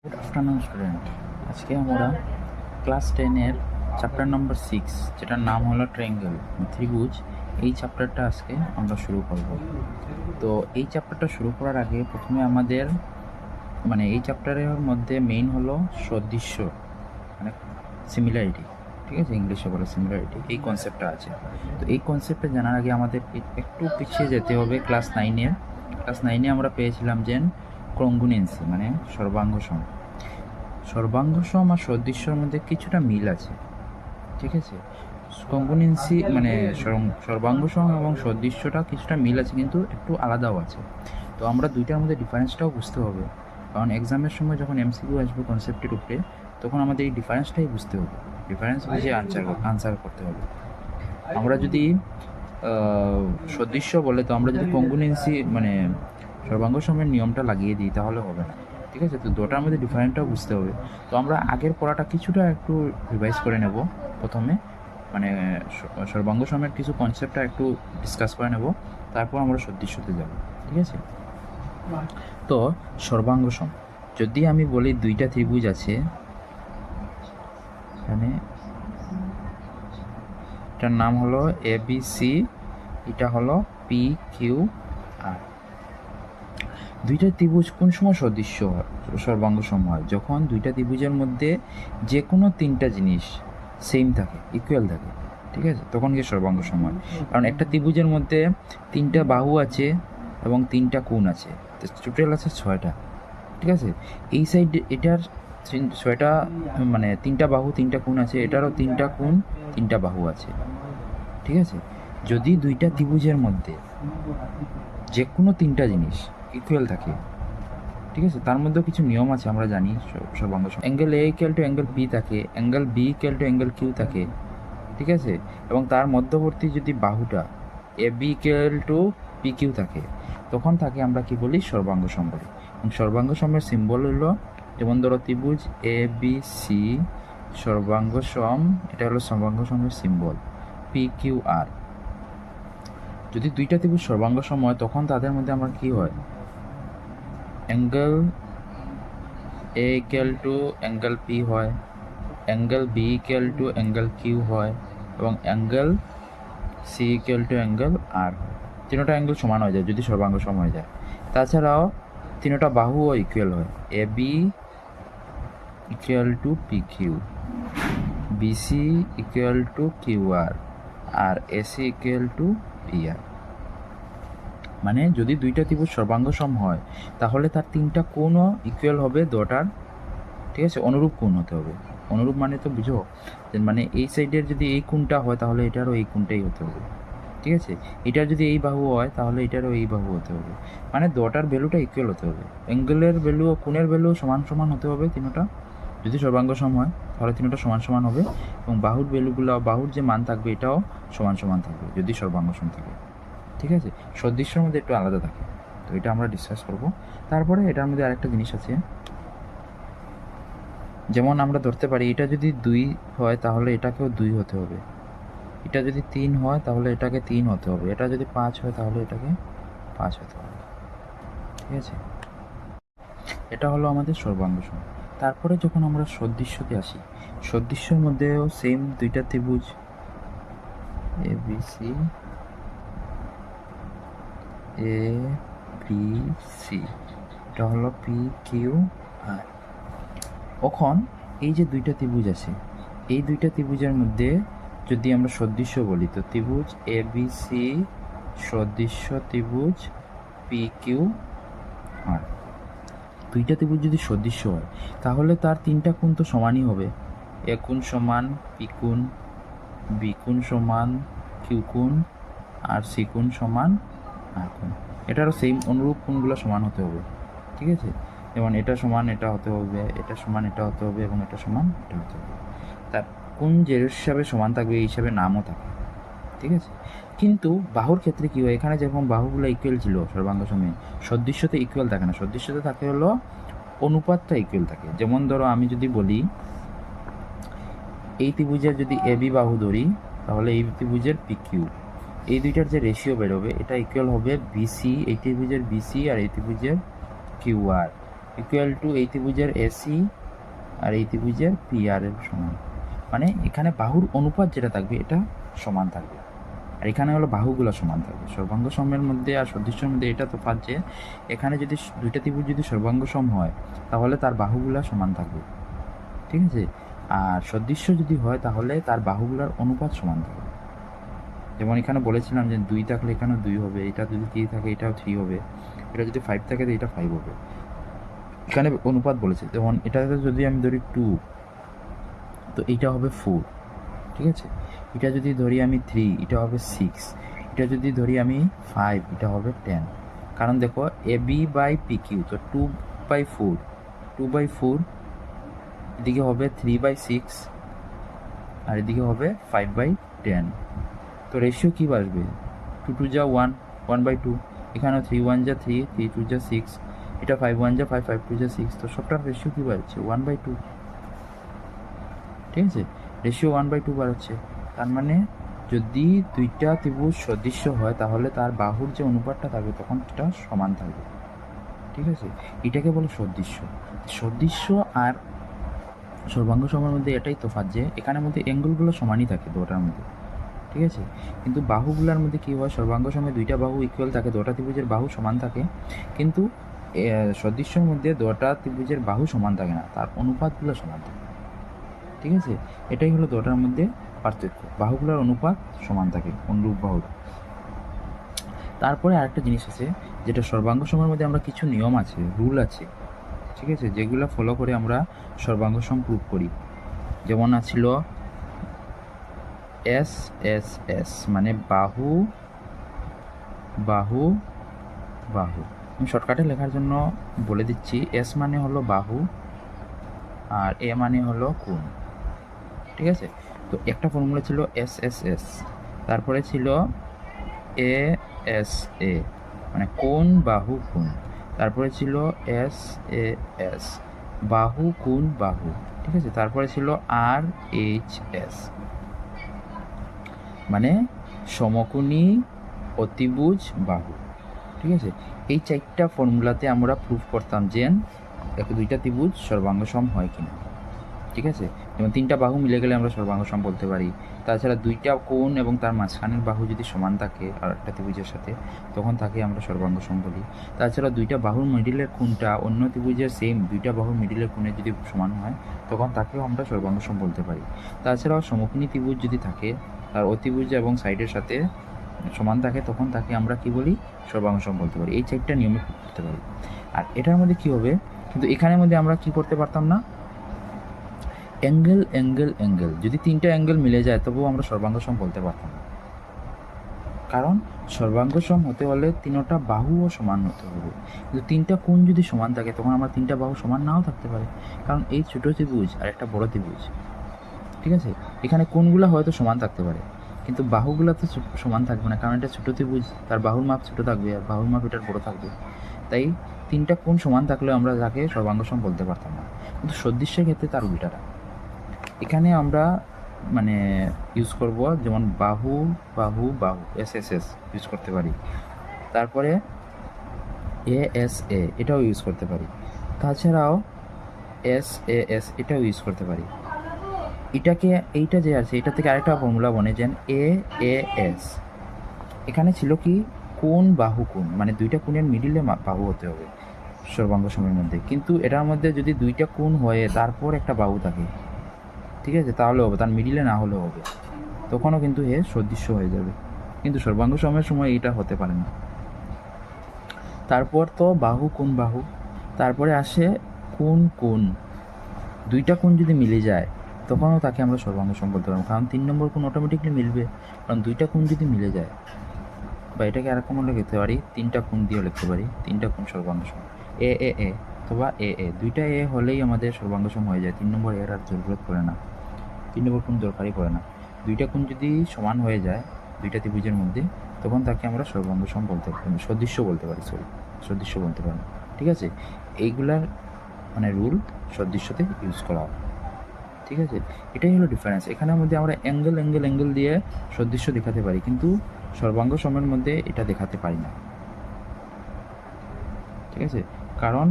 Good afternoon student. আজকে আমরা class 10-এর chapter নম্বর 6, যেটার নাম হলো ট্রায়াঙ্গেল, ত্রিভুজ, এই চ্যাপ্টারটা আজকে আমরা শুরু করব। তো এই চ্যাপ্টারটা শুরু করার আগে প্রথমে আমাদের এই চ্যাপ্টারের মধ্যে মেইন হলো সদৃশ্য, মানে সিমিলারিটি, ঠিক আছে, ইংলিশে বলে সিমিলারিটি, এই কনসেপ্টটা আছে। তো এই কনসেপ্টটা জানার আগে আমাদের একটু পিছিয়ে যেতে হবে ক্লাস 9-এ আমরা পেয়েছিলাম যে কংগ্রুয়েন্সি মানে সর্বাঙ্গ সম আর সদৃশ্যর মধ্যে কিছুটা মিল আছে, ঠিক আছে। কংগ্রুয়েন্সি মানে সর্বাঙ্গ সম এবং সদৃশ্যটা কিছুটা মিল আছে, কিন্তু একটু আলাদাও আছে। তো আমরা দুইটার মধ্যে ডিফারেন্সটাও বুঝতে হবে, কারণ এক্সামের সময় যখন এমসিকিউ আসবে কনসেপ্টের উপরে, তখন আমাদের এই ডিফারেন্সটাই বুঝতে হবে, ডিফারেন্স বুঝে আনসার করতে হবে। আমরা যদি সদৃশ্য বলে, তো আমরা যদি কংগ্রুয়েন্সি মানে সর্বাঙ্গ সমের নিয়মটা লাগিয়ে দিই তাহলে হবে না, ঠিক আছে। তো দুটার মধ্যে ডিফারেন্টটাও বুঝতে হবে। তো আমরা আগের পড়াটা কিছুটা একটু রিভাইজ করে নেব প্রথমে, মানে সর্বাঙ্গ সমের কিছু কনসেপ্টটা একটু ডিসকাস করে নেব, তারপর আমরা সদৃশ্যতে যাব, ঠিক আছে। তো সর্বাঙ্গ সম, যদি আমি বলি দুইটা ত্রিভুজ আছে, এখানে এটার নাম হলো ABC, এটা হলো PQR। দুইটা ত্রিভুজ কোন সময় সদৃশ্য হয়, সর্বাঙ্গ সম হয়? যখন দুইটা ত্রিভুজের মধ্যে যে কোনো তিনটা জিনিস সেম থাকে, ইকুয়াল থাকে, ঠিক আছে, তখন কি সর্বাঙ্গ সম হয়। কারণ একটা ত্রিভুজের মধ্যে তিনটা বাহু আছে এবং তিনটা কোণ আছে, টোটাল আছে 6টা, ঠিক আছে। এই সাইড এটার 6টা মানে তিনটা বাহু তিনটা কোণ আছে, এটারও তিনটা কোণ তিনটা বাহু আছে, ঠিক আছে। যদি দুইটা ত্রিভুজের মধ্যে যে কোনো তিনটা জিনিস ইকুয়াল থাকে, ঠিক আছে, তার মধ্যেও কিছু নিয়ম আছে আমরা জানি সর্বাঙ্গ সম। Angle A equal to angle B থাকে, angle B equal to angle Q থাকে, ঠিক আছে, এবং তার মধ্যবর্তী যদি বাহুটা AB ইকুয়াল টু PQ থাকে, তখন থাকে আমরা কি বলি, সর্বাঙ্গ সম বলি। এবং সর্বাঙ্গ সমের সিম্বল হলো, যেমন ধরো ত্রিভুজ ABC সর্বাঙ্গ সম, এটা হলো সর্বাঙ্গ সমের সিম্বল PQR। যদি দুইটা ত্রিভুজ সর্বাঙ্গ সম হয়, তখন তাদের মধ্যে আমার কি হয়, angle A equal to angle P হয়, angle B equal to angle Q হয়, এবং angle C equal to angle R হয়। তিনটা অ্যাঙ্গেল সমান হয়ে যায় যদি সর্বাঙ্গ সম হয়ে যায়। তাছাড়াও তিনটা বাহুও ইকুয়াল হয়, AB equal to PQ, BC equal to QR, আর AC ইকুয়াল টু PR। মানে যদি দুইটা ত্রিভুজ সর্বাঙ্গ সম হয়, তাহলে তার তিনটা কোণও ইকুয়াল হবে দুটার, ঠিক আছে, অনুরূপ কোণ হতে হবে। অনুরূপ মানে তো বুঝো, মানে এই সাইডের যদি এই কোণটা হয়, তাহলে এটারও এই কোণটাই হতে হবে, ঠিক আছে। এটার যদি এই বাহু হয়, তাহলে এটারও এই বাহু হতে হবে, মানে দুটার ভ্যালুটা ইকুয়াল হতে হবে। অ্যাঙ্গেলের ভ্যালু ও কোণের ভ্যালু সমান সমান হতে হবে তিনটা, যদি সর্বাঙ্গ সম হয় তাহলে তিনটা সমান সমান হবে, এবং বাহুর ভ্যালুগুলো, বাহুর যে মান থাকবে এটাও সমান সমান থাকবে যদি সর্বাঙ্গ সম থাকে, ঠিক আছে। সদৃশ্যের মধ্যে একটু আলাদা থাকে, তো এটা আমরা ডিসকাস করব। তারপরে এটার মধ্যে আরেকটা জিনিস আছে, যেমন আমরা ধরতে পারি এটা যদি 2 হয় তাহলে এটাকেও 2 হতে হবে, এটা যদি 3 হয় তাহলে এটাকে 3 হতে হবে, এটা যদি 5 হয় তাহলে এটাকে 5 হতে হবে, ঠিক আছে। এটা হলো আমাদের সর্বাঙ্গ সম। তারপরে যখন আমরা সদৃশ্যতে আসি, সদৃশ্যের মধ্যেও সেম দুইটা ত্রিভুজ ABC ABC, এটা হলো PQR। এখন এই যে দুইটা ত্রিভুজ আছে, এই দুইটা ত্রিভুজের মধ্যে যদি আমরা সদৃশ্য বলি, তো ত্রিভুজ ABC সদৃশ্য ত্রিভুজ PQR। দুইটা ত্রিভুজ যদি সদৃশ্য হয়, তাহলে তার তিনটা কোণ তো সমানই হবে, A কোণ সমান P কোণ, B কোণ সমান Q কোণ, আর C কোণ সমান R কোণ। এটারও সেম অনুরূপ কোণগুলো সমান হতে হবে, ঠিক আছে। যেমন এটা সমান এটা হতে হবে, এটা সমান এটা হতে হবে, এবং এটা সমান এটা হতে হবে। তার কোণ যে হিসাবে সমান থাকবে এই হিসাবে নামও থাকে, ঠিক আছে। কিন্তু বাহুর ক্ষেত্রে কী হয়, এখানে যেরকম বাহুগুলো ইকুয়াল ছিল সর্বাঙ্গ সমে, সদৃশ্যতে ইকুয়াল থাকে না, সদৃশ্যতে থাকে হলো অনুপাতটা ইকুয়াল থাকে। যেমন ধরো আমি যদি বলি এই ত্রিভুজের যদি AB বাহু ধরি, তাহলে এই ত্রিভুজের PQ, এই দুইটার যে রেশিও বেরোবে এটা ইকুয়াল হবে BC, এই ত্রিভুজের BC আর এই ত্রিভুজের QR। ইকুয়াল টু এই ত্রিভুজের এসি আর এই ত্রিভুজের পিআর এর সমান। মানে এখানে বাহুর অনুপাত যেটা থাকবে এটা সমান থাকবে, আর এখানে হলো বাহুগুলো সমান থাকবে। সর্বাঙ্গ সমের মধ্যে আর সদৃশ্যের মধ্যে এটা তফাৎ যে এখানে যদি দুইটা ত্রিভুজ যদি সর্বাঙ্গ সম হয় তাহলে তার বাহুগুলো সমান থাকবে, ঠিক আছে। আর সদৃশ্য যদি হয় তাহলে তার বাহুগুলোর অনুপাত সমান থাকবে। যেমন এখানে বলেছিলাম যে 2 থাকলে এখানেও 2 হবে, এটা যদি 3 থাকে এটাও 3 হবে, এটা যদি 5 থাকে তো এটা 5 হবে। এখানে অনুপাত বলেছে, যেমন এটাতে যদি আমি ধরি 2 তো এইটা হবে 4, ঠিক আছে। এটা যদি ধরি আমি 3 এটা হবে 6, এটা যদি ধরি আমি 5 এটা হবে 10। কারণ দেখো AB/PQ তো 2/4, 2/4 এদিকে হবে 3/6 আর এদিকে হবে 5/10। তো রেশিও কী আসবে? 2 2 যা 1, 1/2, এখানেও 3 1 যা 3, 3 2 যা 6, এটা 5 1 যা 5, 5 2 যা 6, তো সবটার রেশিও কী বাড়ছে? 1/2, ঠিক আছে। রেশিও 1/2 বাড়াচ্ছে। তার মানে যদি দুইটা ত্রিভুজ সদৃশ্য হয় তাহলে তার বাহুর যে অনুপাতটা থাকবে তখন সেটা সমান থাকবে, ঠিক আছে। এটাকে বলে সদৃশ্য। সদৃশ্য আর সর্বাঙ্গ সমের মধ্যে এটাই তফাৎ যে এখানের মধ্যে অ্যাঙ্গেলগুলো সমানই থাকে দুটার মধ্যে, ঠিক আছে। কিন্তু বাহুগুলোর মধ্যে কী হয়, সর্বাঙ্গ সমে দুইটা বাহু ইকুয়াল থাকে, দুটা ত্রিভুজের বাহু সমান থাকে, কিন্তু সদৃশ্যের মধ্যে দুটা ত্রিভুজের বাহু সমান থাকে না, তার অনুপাতগুলো সমান থাকে, ঠিক আছে। এটাই হলো দুটার মধ্যে পার্থক্য, বাহুগুলোর অনুপাত সমান থাকে অনুরূপ বাহুর। তারপরে আরেকটা জিনিস আছে যেটা সর্বাঙ্গ সমের মধ্যে আমরা কিছু নিয়ম আছে, রুল আছে, ঠিক আছে, যেগুলো ফলো করে আমরা সর্বাঙ্গ সম প্রুভ করি। যেমন আছিল SSS মানে বাহু বাহু বাহু। আমি শর্টকাটে লেখার জন্য বলে দিচ্ছি, S মানে হলো বাহু আর A মানে হলো কোণ, ঠিক আছে। তো একটা ফর্মুলা ছিল SSS, তারপরে ছিল ASA মানে কোণ বাহু কোণ, তারপরে ছিল SAS বাহু কোণ বাহু, ঠিক আছে। তারপরে ছিল RHS মানে সমকোণী অতিভুজ বাহু, ঠিক আছে। এই 4টা ফর্মুলাতে আমরা প্রুফ করতাম যে দুইটা ত্রিভুজ সর্বাঙ্গ সম হয় কিনা, ঠিক আছে। যেমন 3টা বাহু মিলে গেলে আমরা সর্বাঙ্গ সম বলতে পারি। তাছাড়া 2টা কোণ এবং তার মাঝখানের বাহু যদি সমান থাকে আর একটা ত্রিভুজের সাথে তখন তাকে আমরা সর্বাঙ্গ সম বলি। তাছাড়া 2টা বাহুর মিডিলের কোণটা অন্য ত্রিভুজের সেম 2টা বাহুর মিডিলের কোণে যদি সমান হয় তখন তাকেও আমরা সর্বাঙ্গ সম বলতে পারি। তাছাড়াও সমকোণী ত্রিভুজ যদি থাকে তার অতিভুজ এবং সাইডের সাথে সমান থাকে তখন তাকে আমরা কি বলি? সর্বাঙ্গ সম বলতে পারি। এই 4টা নিয়মে করতে পারি। আর এটার মধ্যে কি হবে, কিন্তু এখানের মধ্যে আমরা কি করতে পারতাম না, অ্যাঙ্গেল অ্যাঙ্গেল অ্যাঙ্গেল যদি 3টা অ্যাঙ্গেল মিলে যায় তবুও আমরা সর্বাঙ্গ সম বলতে পারতাম না, কারণ সর্বাঙ্গ সম হতে হলে 3টা বাহুও সমান হতে হবে। কিন্তু 3টা কোণ যদি সমান থাকে তখন আমরা 3টা বাহু সমান নাও থাকতে পারে, কারণ এই ছোটো ত্রিভুজ আর একটা বড় ত্রিভুজ, ঠিক আছে। এখানে কোণগুলো হয়তো সমান থাকতে পারে কিন্তু বাহুগুলো তো সমান থাকবে না, কারণ এটা ছোটো ত্রিভুজ, তার বাহুর মাপ ছোটো থাকবে আর বাহুর মাপ এটার বড় থাকবে। তাই 3টা কোণ সমান থাকলেও আমরা তাকে সর্বাঙ্গ সম বলতে পারতাম না। কিন্তু সদৃশ্যের ক্ষেত্রে তার উল্টাটা, এখানে আমরা মানে ইউজ করব, যেমন বাহু বাহু বাহু SSS ইউজ করতে পারি, তারপরে ASA এটাও ইউজ করতে পারি, তাছাড়াও SAS এটাও ইউজ করতে পারি। এটাকে এইটা যে আছে এটা থেকে আরেকটা ফর্মুলা বনে যেন AAS। এখানে ছিল কি কোণ বাহু কোণ মানে 2টা কোণের মিডিলে বাহু হতে হবে সর্বাঙ্গ সমের মধ্যে, কিন্তু এটার মধ্যে যদি 2টা কোণ হয়ে তারপর একটা বাহু থাকে, ঠিক আছে, তাহলে হবে, তার মিডিলে না হলেও হবে, তখনও কিন্তু এ সদৃশ্য হয়ে যাবে। কিন্তু সর্বাঙ্গ সমের সময় এটা হতে পারে না। তারপর তো বাহু কোণ বাহু, তারপরে আসে কোণ কোণ, 2টা কোণ যদি মিলে যায় তখনও তাকে আমরা সর্বাঙ্গ সম বলতে পারবো, কারণ 3 নম্বর কোণ অটোমেটিকলি মিলবে, কারণ 2টা কোণ যদি মিলে যায়। বা এটাকে আরেকরকম লিখতে পারি, 3টা কোণ দিয়েও লিখতে পারি, 3টা কোণ সর্বাঙ্গ সম AAA অথবা AA, 2টা A হলেই আমাদের সর্বাঙ্গ সম হয়ে যায়, 3 নম্বর এর আর জরুরত পড়ে না, 3 নম্বর কোণ দরকারই পড়ে না। 2টা কোণ যদি সমান হয়ে যায় 2টা ত্রিভুজের মধ্যে তখন তাকে আমরা সর্বাঙ্গ সম বলতে পারি, সদৃশ্য বলতে পারি, সদৃশ্য বলতে পারি, ঠিক আছে। এইগুলার মানে রুল সদৃশ্যতে ইউজ করা হয়, ঠিক আছে। এটাই হলো ডিফারেন্স। এখানের মধ্যে আমরা অ্যাঙ্গেল অ্যাঙ্গেল অ্যাঙ্গেল দিয়ে সদৃশ্য দেখাতে পারি, কিন্তু সর্বাঙ্গ সমের মধ্যে এটা দেখাতে পারি না, ঠিক আছে। কারণ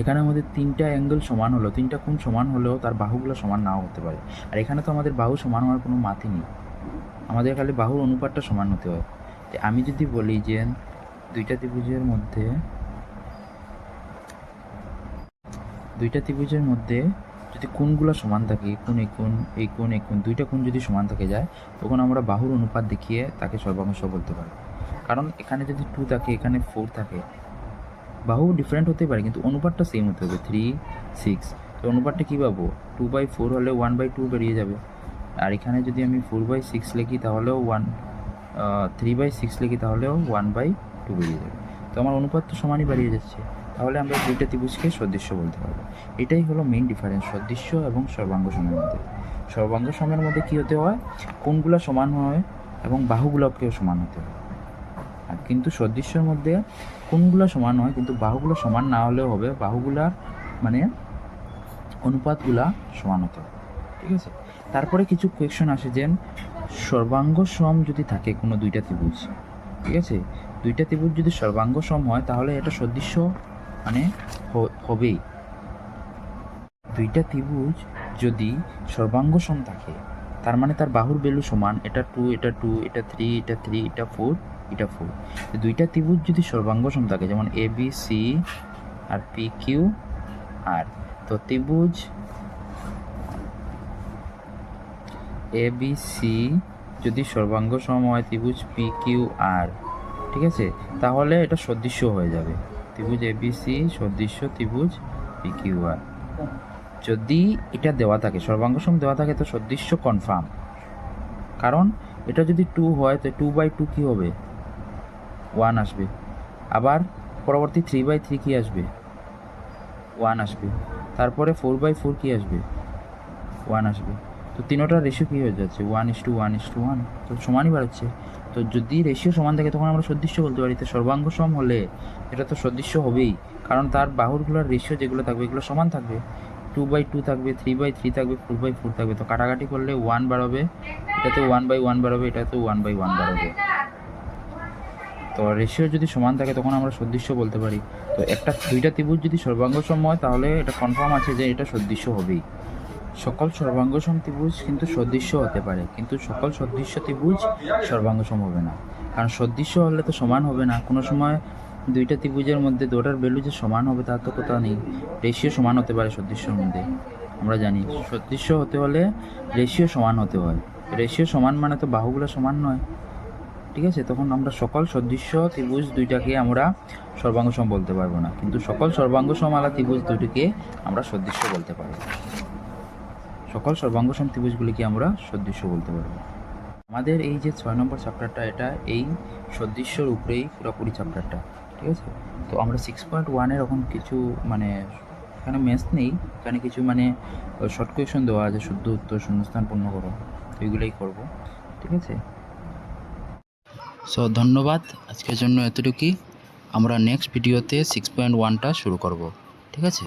এখানে আমাদের তিনটা অ্যাঙ্গেল সমান হলো, তিনটা কোণ সমান হলেও তার বাহুগুলো সমান নাও হতে পারে। আর এখানে তো আমাদের বাহু সমান হওয়ার কোনো মাতই নেই, আমাদের খালি বাহুর অনুপাতটা সমান হতে হয়। আমি যদি বলি যে দুইটা ত্রিভুজের মধ্যে যদি কোণগুলো সমান থাকে, এই কোণ দুইটা কোণ যদি সমান থাকে যায়, তখন আমরা বাহুর অনুপাত দেখিয়ে তাকে সর্বাংশ বলতে পারি। কারণ এখানে যদি 2 থাকে, এখানে 4 থাকে, বাহু ডিফারেন্ট হতে পারে কিন্তু অনুপাতটা সেম হতে হবে, 3, 6। তো অনুপাতটা কী পাবো, 2/4 হলে 1/2 বেরিয়ে যাবে। আর এখানে যদি আমি 4/6 লিখি তাহলেও 3/6 লিখি তাহলেও 1/2 বেরিয়ে যাবে। তো আমার অনুপাত তো সমানই বেরিয়ে যাচ্ছে, তাহলে আমরা দুইটা ত্রিভুজকে সদৃশ্য বলতে পারবো। এটাই হলো মেইন ডিফারেন্স সদৃশ্য এবং সর্বাঙ্গ সমের মধ্যে। সর্বাঙ্গ সমের মধ্যে কী হতে হয়, কোণগুলো সমান হয় এবং বাহুগুলোকেও সমান হতে হয়। আর কিন্তু সদৃশ্যের মধ্যে কোণগুলো সমান হয় কিন্তু বাহুগুলো সমান না হলেও হবে, বাহুগুলার মানে অনুপাতগুলা সমান হতে হবে। ঠিক আছে, তারপরে কিছু কোয়েশ্চন আসে যে সর্বাঙ্গ সম যদি থাকে কোনো দুইটা ত্রিভুজ, ঠিক আছে, দুইটা ত্রিভুজ যদি সর্বাঙ্গ সম হয় তাহলে এটা সদৃশ্য মানে হবেই। দুইটা ত্রিভুজ যদি সর্বাঙ্গ সম থাকে তার মানে তার বাহুর ভ্যালু সমান, এটা 2, এটা 2, এটা 3, এটা 3, এটা 4, এটা 4। দুইটা ত্রিভুজ যদি সর্বাঙ্গ সম থাকে, যেমন ABC আর PQR, তো ত্রিভুজ ABC যদি সর্বাঙ্গ সম হয় ত্রিভুজ PQR, ঠিক আছে, তাহলে এটা সদৃশ্য হয়ে যাবে। ত্রিভুজ ABC সদৃশ্য ত্রিভুজ PQR। যদি এটা দেওয়া থাকে, সর্বাঙ্গ সম দেওয়া থাকে, তো সদৃশ্য কনফার্ম। কারণ এটা যদি 2 হয় তো 2/2 কী হবে, 1 আসবে। আবার পরবর্তী 3/3 কী আসবে, 1 আসবে। তারপরে 4/4 কী আসবে, 1 আসবে। তো তিনোটার রেশিও কী হয়ে যাচ্ছে, 1:1:1, তো সমানই বাড়ছে। তো যদি রেশিও সমান থাকে তখন আমরা সদৃশ্য বলতে পারি। তো সর্বাঙ্গ সম হলে এটা তো সদৃশ্য হবেই, কারণ তার বাহুরগুলোর রেশিও যেগুলো থাকবে এগুলো সমান থাকবে। 2/2 থাকবে, 3/3 থাকবে, 4/4 থাকবে। তো কাটাকাটি করলে 1 বাড়াবে, এটাতে 1/1 বাড়াবে, এটাতেও 1/1 বাড়াবে। তো রেশিও যদি সমান থাকে তখন আমরা সদৃশ্য বলতে পারি। তো দুইটা ত্রিভুজ যদি সর্বাঙ্গ সম হয় তাহলে এটা কনফার্ম আছে যে এটা সদৃশ্য হবেই। সকল সর্বাঙ্গসম ত্রিভুজ কিন্তু সদৃশ্য হতে পারে, কিন্তু সকল সদৃশ্য ত্রিভুজ সর্বাঙ্গসম হবে না। কারণ সদৃশ্য হলে তো সমান হবে না, কোনো সময় দুইটা ত্রিভুজের মধ্যে দুটার ভ্যালু যে সমান হবে তার তো কথা নেই। রেশিও সমান হতে পারে সদৃশ্যর মধ্যে, আমরা জানি সদৃশ্য হতে হলে রেশিও সমান হতে হয়। রেশিও সমান মানে তো বাহুগুলো সমান নয়, ঠিক আছে। তখন আমরা সকল সদৃশ্য ত্রিভুজ দুইটাকে আমরা সর্বাঙ্গসম বলতে পারবো না, কিন্তু সকল সর্বাঙ্গসম আলা ত্রিভুজ দুটিকে আমরা সদৃশ্য বলতে পারবো। সকল সর্বাঙ্গসম ত্রিভুজগুলিকে আমরা সদৃশ্য বলতে পারবো। আমাদের এই যে 6 নম্বর চ্যাপ্টারটা, এটা এই সদৃশ্যর উপরেই পুরোপুরি চ্যাপ্টারটা, ঠিক আছে। তো আমরা 6.1-এর এখন কিছু মানে এখানে ম্যাথস নেই, এখানে কিছু মানে শর্ট কোয়েশন দেওয়া আছে, শুদ্ধ উত্তর, শূন্যস্থান পূর্ণ করো, তো এইগুলোই করবো, ঠিক আছে। সো ধন্যবাদ, আজকের জন্য এতটুকুই। আমরা নেক্সট ভিডিওতে 6.1টা শুরু করব, ঠিক আছে।